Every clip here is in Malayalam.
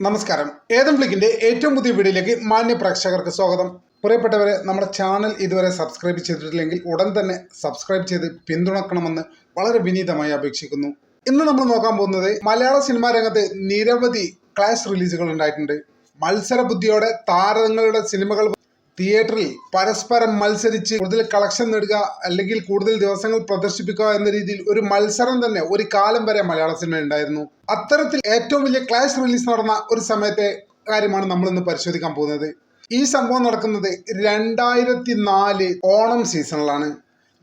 നമസ്കാരം. ഏതം ഫ്ലിക്കിന്റെ ഏറ്റവും പുതിയ വീഡിയോയിലേക്ക് മാന്യ പ്രേക്ഷകർക്ക് സ്വാഗതം. പ്രിയപ്പെട്ടവരെ, നമ്മുടെ ചാനൽ ഇതുവരെ സബ്സ്ക്രൈബ് ചെയ്തിട്ടില്ലെങ്കിൽ ഉടൻ തന്നെ സബ്സ്ക്രൈബ് ചെയ്ത് പിന്തുണക്കണമെന്ന് വളരെ വിനീതമായി അപേക്ഷിക്കുന്നു. ഇന്ന് നമ്മൾ നോക്കാൻ പോകുന്നത് മലയാള സിനിമാ രംഗത്ത് നിരവധി ക്ലാഷ് റിലീസുകൾ ഉണ്ടായിട്ടുണ്ട്. മത്സര ബുദ്ധിയോടെ താരങ്ങളുടെ സിനിമകൾ തിയേറ്ററിൽ പരസ്പരം മത്സരിച്ച് കൂടുതൽ കളക്ഷൻ നേടുക അല്ലെങ്കിൽ കൂടുതൽ ദിവസങ്ങൾ പ്രദർശിപ്പിക്കുക എന്ന രീതിയിൽ ഒരു മത്സരം തന്നെ ഒരു കാലം വരെ മലയാള സിനിമ ഉണ്ടായിരുന്നു. അത്തരത്തിൽ ഏറ്റവും വലിയ ക്ലാഷ് റിലീസ് നടന്ന ഒരു സമയത്തെ കാര്യമാണ് നമ്മൾ ഇന്ന് പരിശോധിക്കാൻ പോകുന്നത്. ഈ സംഭവം നടക്കുന്നത് 2004 ഓണം സീസണിലാണ്.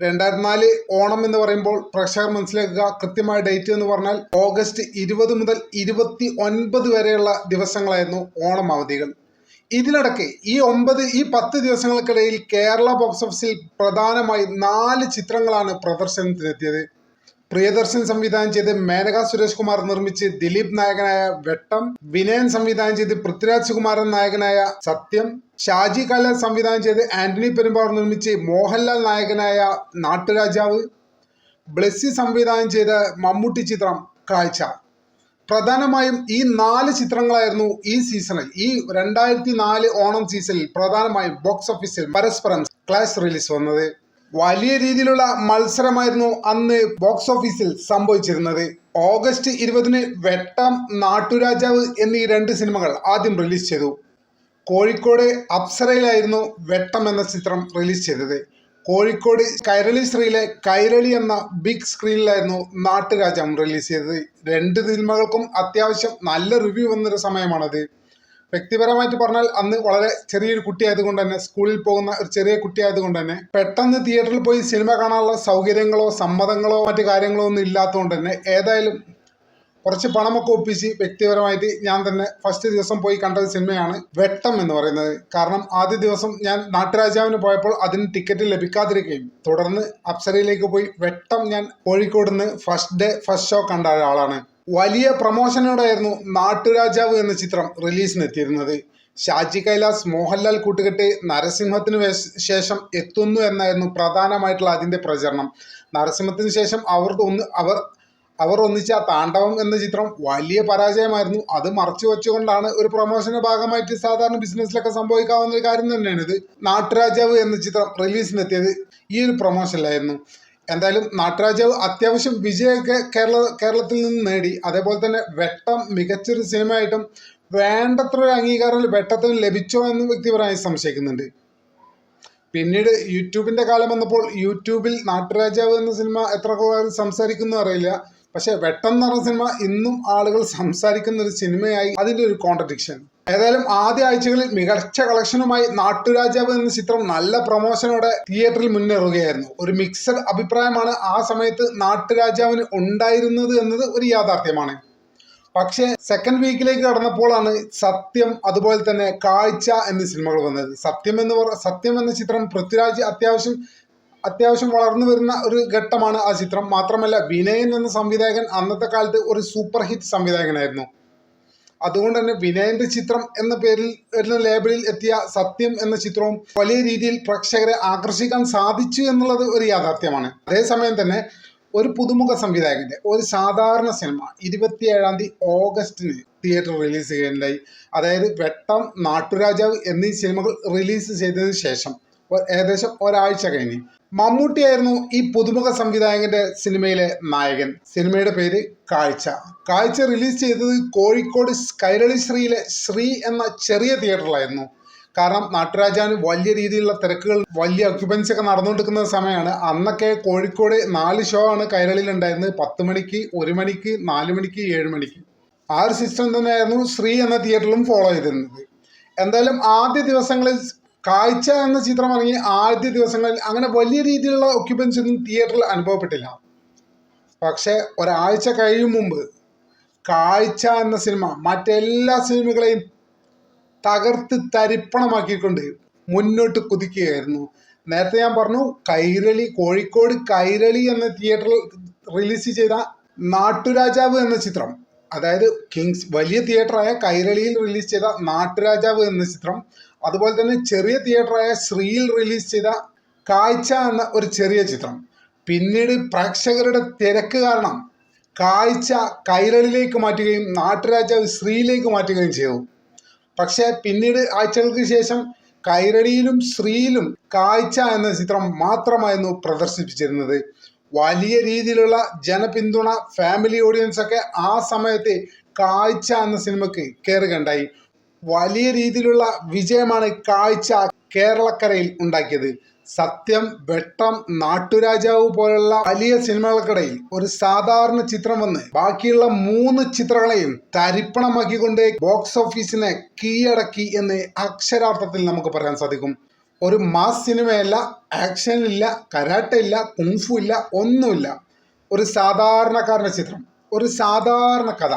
2004 ഓണം എന്ന് പറയുമ്പോൾ പ്രേക്ഷകർ മനസ്സിലാക്കുക, കൃത്യമായ ഡേറ്റ് എന്ന് പറഞ്ഞാൽ ഓഗസ്റ്റ് 20 മുതൽ 29 വരെയുള്ള ദിവസങ്ങളായിരുന്നു ഓണം അവധികൾ. ഇതിനിടയ്ക്ക് ഈ 10 ദിവസങ്ങൾക്കിടയിൽ കേരള ബോക്സ് ഓഫീസിൽ പ്രധാനമായി 4 ചിത്രങ്ങളാണ് പ്രദർശനത്തിനെത്തിയത്. പ്രിയദർശൻ സംവിധാനം ചെയ്ത് മേനക സുരേഷ് കുമാർ നിർമ്മിച്ച് ദിലീപ് നായകനായ വെട്ടം, വിനയൻ സംവിധാനം ചെയ്ത് പൃഥ്വിരാജ് കുമാരൻ നായകനായ സത്യം, ഷാജി കൈലാസ് സംവിധാനം ചെയ്ത് ആന്റണി പെരുമ്പാവൂർ നിർമ്മിച്ച് മോഹൻലാൽ നായകനായ നാട്ടുരാജാവ്, ബ്ലെസ്സി സംവിധാനം ചെയ്ത മമ്മൂട്ടി ചിത്രം കാഴ്ച. പ്രധാനമായും ഈ 4 ചിത്രങ്ങളായിരുന്നു ഈ സീസണിൽ, ഈ 2004 ഓണം സീസണിൽ പ്രധാനമായും ബോക്സ് ഓഫീസിൽ പരസ്പരം ക്ലാഷ് റിലീസ് വന്നത്. വലിയ രീതിയിലുള്ള മത്സരമായിരുന്നു അന്ന് ബോക്സ് ഓഫീസിൽ സംഭവിച്ചിരുന്നത്. ഓഗസ്റ്റ് 20 വെട്ടം, നാട്ടുരാജാവ് എന്നീ 2 സിനിമകൾ ആദ്യം റിലീസ് ചെയ്തു. കോഴിക്കോട് അപ്സരയിലായിരുന്നു വെട്ടം എന്ന ചിത്രം റിലീസ് ചെയ്തത്. കോഴിക്കോട് കൈരളി ശ്രീയിലെ കൈരളി എന്ന ബിഗ് സ്ക്രീനിലായിരുന്നു നാട്ടുരാജാവ് റിലീസ് ചെയ്തത്. 2 സിനിമകൾക്കും അത്യാവശ്യം നല്ല റിവ്യൂ വന്നൊരു സമയമാണത്. വ്യക്തിപരമായിട്ട് പറഞ്ഞാൽ അന്ന് വളരെ ചെറിയൊരു കുട്ടിയായതുകൊണ്ട് തന്നെ, സ്കൂളിൽ പോകുന്ന ഒരു ചെറിയ കുട്ടിയായതുകൊണ്ട് തന്നെ പെട്ടെന്ന് തിയേറ്ററിൽ പോയി സിനിമ കാണാനുള്ള സൗകര്യങ്ങളോ സമ്മതങ്ങളോ മറ്റു കാര്യങ്ങളോ ഒന്നും ഇല്ലാത്തതുകൊണ്ട് തന്നെ ഏതായാലും കുറച്ച് പണമൊക്കെ ഒപ്പിച്ച് വ്യക്തിപരമായിട്ട് ഞാൻ തന്നെ ഫസ്റ്റ് ദിവസം പോയി കണ്ട സിനിമയാണ് വെട്ടം എന്ന് പറയുന്നത്. കാരണം ആദ്യ ദിവസം ഞാൻ നാട്ടുരാജാവിന് പോയപ്പോൾ അതിന് ടിക്കറ്റ് ലഭിക്കാതിരിക്കുകയും തുടർന്ന് അപ്സരയിലേക്ക് പോയി വെട്ടം ഞാൻ കോഴിക്കോട് നിന്ന് ഫസ്റ്റ് ഷോ കണ്ട ഒരാളാണ്. വലിയ പ്രമോഷനോടായിരുന്നു നാട്ടുരാജാവ് എന്ന ചിത്രം റിലീസിനെത്തിയിരുന്നത്. ഷാജി കൈലാസ്, മോഹൻലാൽ കൂട്ടുകെട്ട് നരസിംഹത്തിന് ശേഷം എത്തുന്നു എന്നായിരുന്നു പ്രധാനമായിട്ടുള്ള അതിൻ്റെ പ്രചരണം. നരസിംഹത്തിന് ശേഷം അവർ ഒന്നിച്ച താണ്ഡവം എന്ന ചിത്രം വലിയ പരാജയമായിരുന്നു. അത് മറച്ചു വെച്ചുകൊണ്ടാണ് ഒരു പ്രൊമോഷന്റെ ഭാഗമായിട്ട് സാധാരണ ബിസിനസ്സിലൊക്കെ സംഭവിക്കാവുന്ന ഒരു കാര്യം തന്നെയാണ് ഇത്. നാട്ടുരാജാവ് എന്ന ചിത്രം റിലീസിനെത്തിയത് ഈ ഒരു പ്രൊമോഷനിലായിരുന്നു. എന്തായാലും നാട്ടുരാജാവ് അത്യാവശ്യം വിജയമൊക്കെ കേരളത്തിൽ നിന്ന് നേടി. അതേപോലെ തന്നെ വെട്ടം മികച്ചൊരു സിനിമയായിട്ടും വേണ്ടത്ര ഒരു അംഗീകാരം വെട്ടത്തിന് ലഭിച്ചോ എന്ന് വ്യക്തിപരമായി സംശയിക്കുന്നുണ്ട്. പിന്നീട് യൂട്യൂബിന്റെ കാലം വന്നപ്പോൾ യൂട്യൂബിൽ നാട്ടുരാജാവ് എന്ന സിനിമ എത്ര സംസാരിക്കുന്നു അറിയില്ല, പക്ഷെ വെട്ടം എന്ന് പറഞ്ഞ സിനിമ ഇന്നും ആളുകൾ സംസാരിക്കുന്ന ഒരു സിനിമയായി. അതിന്റെ ഒരു കോൺട്രഡിക്ഷൻ. ഏതായാലും ആദ്യ ആഴ്ചകളിൽ മികച്ച കളക്ഷനുമായി നാട്ടുരാജാവ് എന്ന ചിത്രം നല്ല പ്രൊമോഷനോടെ തിയേറ്ററിൽ മുന്നേറുകയായിരുന്നു. ഒരു മിക്സഡ് അഭിപ്രായമാണ് ആ സമയത്ത് നാട്ടുരാജാവിന് ഉണ്ടായിരുന്നത് എന്നത് ഒരു യാഥാർത്ഥ്യമാണ്. പക്ഷേ സെക്കൻഡ് വീക്കിലേക്ക് കടന്നപ്പോഴാണ് സത്യം അതുപോലെ തന്നെ കാഴ്ച എന്നീ സിനിമകൾ വന്നത്. സത്യം എന്ന ചിത്രം പൃഥ്വിരാജ് അത്യാവശ്യം വളർന്നു വരുന്ന ഒരു ഘട്ടമാണ് ആ ചിത്രം. മാത്രമല്ല വിനയൻ എന്ന സംവിധായകൻ അന്നത്തെ കാലത്ത് ഒരു സൂപ്പർ ഹിറ്റ് സംവിധായകനായിരുന്നു. അതുകൊണ്ട് തന്നെ വിനയന്റെ ചിത്രം എന്ന പേരിൽ വരുന്ന ലേബലിൽ എത്തിയ സത്യം എന്ന ചിത്രവും വലിയ രീതിയിൽ പ്രേക്ഷകരെ ആകർഷിക്കാൻ സാധിച്ചു എന്നുള്ളത് ഒരു യാഥാർത്ഥ്യമാണ്. അതേസമയം തന്നെ ഒരു പുതുമുഖ സംവിധായകന്റെ ഒരു സാധാരണ സിനിമ 27 തീയതി ഓഗസ്റ്റിന് തിയേറ്റർ റിലീസ് ചെയ്യുകയുണ്ടായി. അതായത് വെട്ടം, നാട്ടുരാജാവ് എന്നീ സിനിമകൾ റിലീസ് ചെയ്തതിനു ശേഷം ഏകദേശം ഒരാഴ്ച കഴിഞ്ഞ് മമ്മൂട്ടിയായിരുന്നു ഈ പുതുമുഖ സംവിധായകന്റെ സിനിമയിലെ നായകൻ. സിനിമയുടെ പേര് കാഴ്ച റിലീസ് ചെയ്തത് കോഴിക്കോട് കൈരളി ശ്രീയിലെ ശ്രീ എന്ന ചെറിയ തിയേറ്ററിലായിരുന്നു. കാരണം നാട്ടുരാജാവിന് വലിയ രീതിയിലുള്ള തിരക്കുകൾ, വലിയ ഒക്യുപ്പൻസി ഒക്കെ നടന്നുകൊണ്ടിരിക്കുന്ന സമയമാണ്. അന്നൊക്കെ കോഴിക്കോട് 4 ഷോ ആണ് കൈരളിയിൽ ഉണ്ടായിരുന്നത്. 10 മണിക്ക്, 1 മണിക്ക്, 4 മണിക്ക്, 7 മണിക്ക്. ആ ഒരു സിസ്റ്റം തന്നെയായിരുന്നു ശ്രീ എന്ന തിയേറ്ററിലും ഫോളോ ചെയ്തിരുന്നത്. എന്തായാലും ആദ്യ ദിവസങ്ങളിൽ കാഴ്ച എന്ന ചിത്രം ഇറങ്ങി ആദ്യ ദിവസങ്ങളിൽ അങ്ങനെ വലിയ രീതിയിലുള്ള ഒക്യുപ്പൻസി ഒന്നും തിയേറ്ററിൽ അനുഭവപ്പെട്ടില്ല. പക്ഷെ ഒരാഴ്ച കഴിയും മുമ്പ് കാഴ്ച എന്ന സിനിമ മറ്റെല്ലാ സിനിമകളെയും തകർത്ത് തരിപ്പണമാക്കിക്കൊണ്ട് മുന്നോട്ട് കുതിക്കുകയായിരുന്നു. നേരത്തെ ഞാൻ പറഞ്ഞു, കോഴിക്കോട് കൈരളി എന്ന തിയേറ്ററിൽ റിലീസ് ചെയ്ത നാട്ടുരാജാവ് എന്ന ചിത്രം, അതായത് കിങ്സ് വലിയ തിയേറ്ററായ കൈരളിയിൽ റിലീസ് ചെയ്ത നാട്ടുരാജാവ് എന്ന ചിത്രം, അതുപോലെ തന്നെ ചെറിയ തിയേറ്ററായ ശ്രീയിൽ റിലീസ് ചെയ്ത കാഴ്ച എന്ന ഒരു ചെറിയ ചിത്രം, പിന്നീട് പ്രേക്ഷകരുടെ തിരക്ക് കാരണം കാഴ്ച കൈരളിലേക്ക് മാറ്റുകയും നാട്ടുരാജാവ് ശ്രീയിലേക്ക് മാറ്റുകയും ചെയ്തു. പക്ഷേ പിന്നീട് ആഴ്ചകൾക്ക് ശേഷം കൈരളിയിലും ശ്രീയിലും കാഴ്ച എന്ന ചിത്രം മാത്രമായിരുന്നു പ്രദർശിപ്പിച്ചിരുന്നത്. വലിയ രീതിയിലുള്ള ജനപിന്തുണ ഫാമിലി ഓഡിയൻസ് ഒക്കെ ആ സമയത്ത് കാഴ്ച എന്ന സിനിമയ്ക്ക് കയറുകയുണ്ടായി. വലിയ രീതിയിലുള്ള വിജയമാണ് കാഴ്ച കേരളക്കരയിൽ ഉണ്ടാക്കിയത്. സത്യം, വെട്ടം, നാട്ടുരാജാവ് പോലുള്ള വലിയ സിനിമകൾക്കിടയിൽ ഒരു സാധാരണ ചിത്രം വന്ന് ബാക്കിയുള്ള 3 ചിത്രങ്ങളെയും തരിപ്പണമാക്കിക്കൊണ്ട് ബോക്സ് ഓഫീസിനെ കീഴടക്കി എന്ന് അക്ഷരാർത്ഥത്തിൽ നമുക്ക് പറയാൻ സാധിക്കും. ഒരു മാസ് സിനിമയല്ല, ആക്ഷൻ ഇല്ല, കരാട്ട ഇല്ല, കുങ്ഫു ഇല്ല, ഒന്നുമില്ല. ഒരു സാധാരണക്കാരൻ്റെ ചിത്രം, ഒരു സാധാരണ കഥ,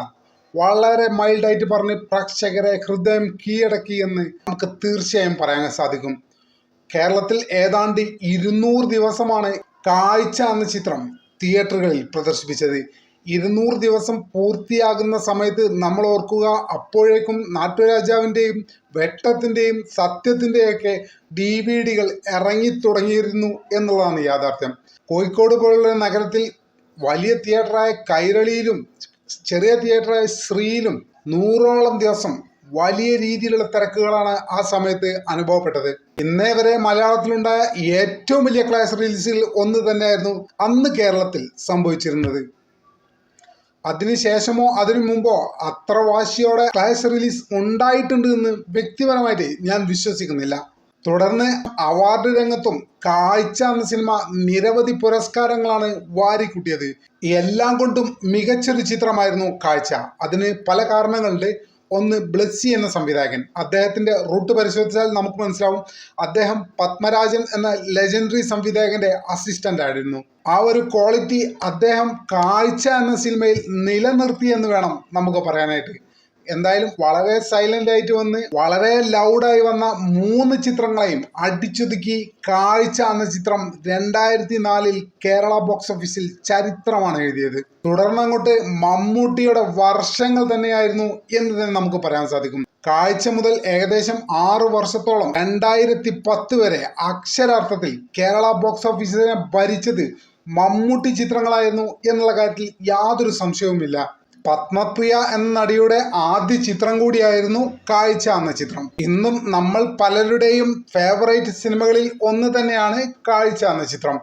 വളരെ മൈൽഡായിട്ട് പറഞ്ഞ് പ്രേക്ഷകരെ ഹൃദയം കീഴടക്കി എന്ന് നമുക്ക് തീർച്ചയായും പറയാൻ സാധിക്കും. കേരളത്തിൽ ഏതാണ്ട് 200 ദിവസമാണ് കാഴ്ച എന്ന ചിത്രം തിയേറ്ററുകളിൽ പ്രദർശിപ്പിച്ചത്. 200 ദിവസം പൂർത്തിയാകുന്ന സമയത്ത് നമ്മൾ ഓർക്കുക, അപ്പോഴേക്കും നാട്ടുരാജാവിൻ്റെയും വെട്ടത്തിൻ്റെയും സത്യത്തിൻ്റെയൊക്കെ DVD-കൾ ഇറങ്ങിത്തുടങ്ങിയിരുന്നു എന്നുള്ളതാണ് യാഥാർത്ഥ്യം. കോഴിക്കോട് പോലുള്ള നഗരത്തിൽ വലിയ തിയേറ്ററായ കൈരളിയിലും ചെറിയ തിയേറ്ററായ ശ്രീയിലും 100ഓളം ദിവസം വലിയ രീതിയിലുള്ള തിരക്കുകളാണ് ആ സമയത്ത് അനുഭവപ്പെട്ടത്. ഇന്നേ വരെ മലയാളത്തിലുണ്ടായ ഏറ്റവും വലിയ ക്ലാസ് റിലീസിൽ ഒന്ന് തന്നെയായിരുന്നു അന്ന് കേരളത്തിൽ സംഭവിച്ചിരുന്നത്. അതിനുശേഷമോ അതിനു മുമ്പോ അത്ര വാശിയോടെ ക്ലാസ് റിലീസ് ഉണ്ടായിട്ടുണ്ട് എന്ന് വ്യക്തിപരമായിട്ട് ഞാൻ വിശ്വസിക്കുന്നില്ല. തുടർന്ന് അവാർഡ് രംഗത്തും കാഴ്ച എന്ന സിനിമ നിരവധി പുരസ്കാരങ്ങളാണ് വാരിക്കൂട്ടിയത്. എല്ലാം കൊണ്ടും മികച്ചൊരു ചിത്രമായിരുന്നു കാഴ്ച. അതിന് പല കാരണങ്ങളുണ്ട്. ഒന്ന്, ബ്ലെസ്സി എന്ന സംവിധായകൻ. അദ്ദേഹത്തിൻ്റെ റൂട്ട് പരിശോധിച്ചാൽ നമുക്ക് മനസ്സിലാവും, അദ്ദേഹം പത്മരാജൻ എന്ന ലെജൻഡറി സംവിധായകൻ്റെ അസിസ്റ്റൻ്റ് ആയിരുന്നു. ആ ഒരു ക്വാളിറ്റി അദ്ദേഹം കാഴ്ച എന്ന സിനിമയിൽ നിലനിർത്തി എന്ന് വേണം നമുക്ക് പറയാനായിട്ട്. എന്തായാലും വളരെ സൈലന്റ് ആയിട്ട് വന്ന് വളരെ ലൗഡായി വന്ന 3 ചിത്രങ്ങളെയും അടിച്ചൊതുക്കി കാഴ്ച എന്ന ചിത്രം 2004 കേരള ബോക്സ് ഓഫീസിൽ ചരിത്രമാണ് എഴുതിയത്. തുടർന്നങ്ങോട്ട് മമ്മൂട്ടിയുടെ വർഷങ്ങൾ തന്നെയായിരുന്നു എന്ന് തന്നെ നമുക്ക് പറയാൻ സാധിക്കും. കാഴ്ച മുതൽ ഏകദേശം 6 വർഷത്തോളം 2010 വരെ അക്ഷരാർത്ഥത്തിൽ കേരള ബോക്സ് ഓഫീസിനെ ഭരിച്ചത് മമ്മൂട്ടി ചിത്രങ്ങളായിരുന്നു എന്നുള്ള കാര്യത്തിൽ യാതൊരു സംശയവുമില്ല. പത്മപ്രിയ എന്ന നടിയുടെ ആദ്യ ചിത്രം കൂടിയായിരുന്നു കാഴ്ച എന്ന ചിത്രം. ഇന്നും നമ്മൾ പലരുടെയും ഫേവറേറ്റ് സിനിമകളിൽ ഒന്ന് തന്നെയാണ് കാഴ്ച എന്ന ചിത്രം.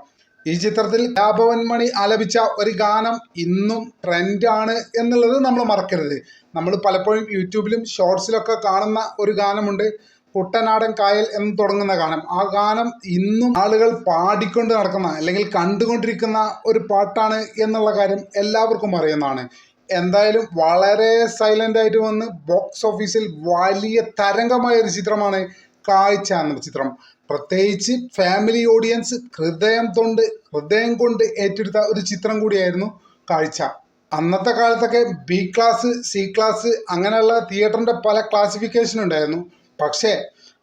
ഈ ചിത്രത്തിൽ രാഘവൻ മണി ആലപിച്ച ഒരു ഗാനം ഇന്നും ട്രെൻഡാണ് എന്നുള്ളത് നമ്മൾ മറക്കരുത്. നമ്മൾ പലപ്പോഴും യൂട്യൂബിലും ഷോർട്സിലൊക്കെ കാണുന്ന ഒരു ഗാനമുണ്ട്, കുട്ടനാടൻ കായൽ എന്ന് തുടങ്ങുന്ന ഗാനം. ആ ഗാനം ഇന്നും ആളുകൾ പാടിക്കൊണ്ട് നടക്കുന്ന അല്ലെങ്കിൽ കണ്ടുകൊണ്ടിരിക്കുന്ന ഒരു പാട്ടാണ് എന്നുള്ള കാര്യം എല്ലാവർക്കും അറിയുന്നതാണ്. എന്തായാലും വളരെ സൈലന്റ് ആയിട്ട് വന്ന് ബോക്സ് ഓഫീസിൽ വലിയ തരംഗമായ ഒരു ചിത്രമാണ് കാഴ്ച എന്ന ചിത്രം. പ്രത്യേകിച്ച് ഫാമിലി ഓഡിയൻസ് ഹൃദയം കൊണ്ട് ഏറ്റെടുത്ത ഒരു ചിത്രം കൂടിയായിരുന്നു കാഴ്ച. അന്നത്തെ കാലത്തൊക്കെ B ക്ലാസ്, C ക്ലാസ് അങ്ങനെയുള്ള തിയേറ്ററിൻ്റെ പല ക്ലാസിഫിക്കേഷൻ ഉണ്ടായിരുന്നു. പക്ഷേ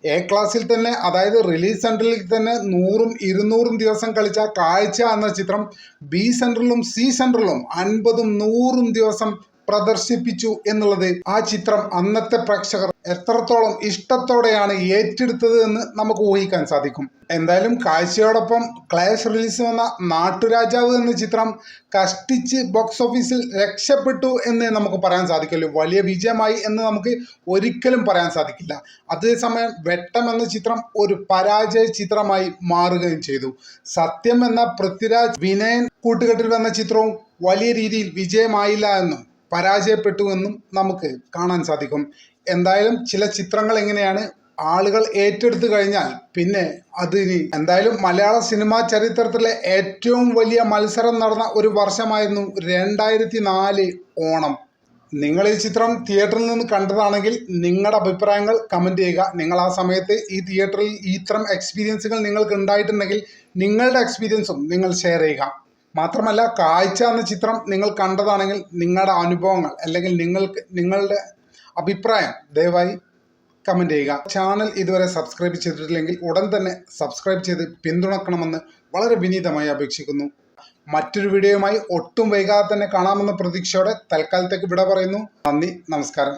A ക്ലാസ്സിൽ തന്നെ, അതായത് റിലീസ് സെൻറ്ററിൽ തന്നെ 100ഉം 200ഉം ദിവസം കളിച്ച കാഴ്ച എന്ന ചിത്രം B സെൻറ്ററിലും C സെൻറ്ററിലും 50ഉം 100ഉം ദിവസം പ്രദർശിപ്പിച്ചു എന്നുള്ളത് ആ ചിത്രം അന്നത്തെ പ്രേക്ഷകർ എത്രത്തോളം ഇഷ്ടത്തോടെയാണ് ഏറ്റെടുത്തത് എന്ന് നമുക്ക് ഊഹിക്കാൻ സാധിക്കും. എന്തായാലും കാഴ്ചയോടൊപ്പം ക്ലാഷ് റിലീസ് വന്ന നാട്ടുരാജാവ് എന്ന ചിത്രം കഷ്ടിച്ച് ബോക്സ് ഓഫീസിൽ രക്ഷപ്പെട്ടു എന്ന് നമുക്ക് പറയാൻ സാധിക്കുള്ളൂ. വലിയ വിജയമായി എന്ന് നമുക്ക് ഒരിക്കലും പറയാൻ സാധിക്കില്ല. അതേസമയം വെട്ടം എന്ന ചിത്രം ഒരു പരാജയ ചിത്രമായി മാറുകയും ചെയ്തു. സത്യം എന്ന പൃഥ്വിരാജ് വിനയൻ കൂട്ടുകെട്ടിൽ വന്ന ചിത്രവും വലിയ രീതിയിൽ വിജയമായില്ല എന്നും പരാജയപ്പെട്ടു എന്നും നമുക്ക് കാണാൻ സാധിക്കും. എന്തായാലും ചില ചിത്രങ്ങൾ എങ്ങനെയാണ്, ആളുകൾ ഏറ്റെടുത്തു കഴിഞ്ഞാൽ പിന്നെ അതിന് എന്തായാലും മലയാള സിനിമാ ചരിത്രത്തിലെ ഏറ്റവും വലിയ മത്സരം നടന്ന ഒരു വർഷമായിരുന്നു 2004 ഓണം. നിങ്ങൾ ഈ ചിത്രം തിയേറ്ററിൽ നിന്ന് കണ്ടതാണെങ്കിൽ നിങ്ങളുടെ അഭിപ്രായങ്ങൾ കമൻറ്റ് ചെയ്യുക. നിങ്ങൾ ആ സമയത്ത് ഈ തിയേറ്ററിൽ ഇത്തരം എക്സ്പീരിയൻസുകൾ നിങ്ങൾക്ക് ഉണ്ടായിട്ടുണ്ടെങ്കിൽ നിങ്ങളുടെ എക്സ്പീരിയൻസും നിങ്ങൾ ഷെയർ ചെയ്യുക. മാത്രമല്ല, കാഴ്ച എന്ന ചിത്രം നിങ്ങൾ കണ്ടതാണെങ്കിൽ നിങ്ങളുടെ അനുഭവങ്ങൾ അല്ലെങ്കിൽ നിങ്ങളുടെ അഭിപ്രായം ദയവായി കമൻറ്റ് ചെയ്യുക. ചാനൽ ഇതുവരെ സബ്സ്ക്രൈബ് ചെയ്തിട്ടില്ലെങ്കിൽ ഉടൻ തന്നെ സബ്സ്ക്രൈബ് ചെയ്ത് പിന്തുണക്കണമെന്ന് വളരെ വിനീതമായി അപേക്ഷിക്കുന്നു. മറ്റൊരു വീഡിയോയുമായി ഒട്ടും വൈകാതെ തന്നെ കാണാമെന്ന പ്രതീക്ഷയോടെ തൽക്കാലത്തേക്ക് വിട പറയുന്നു. നന്ദി, നമസ്കാരം.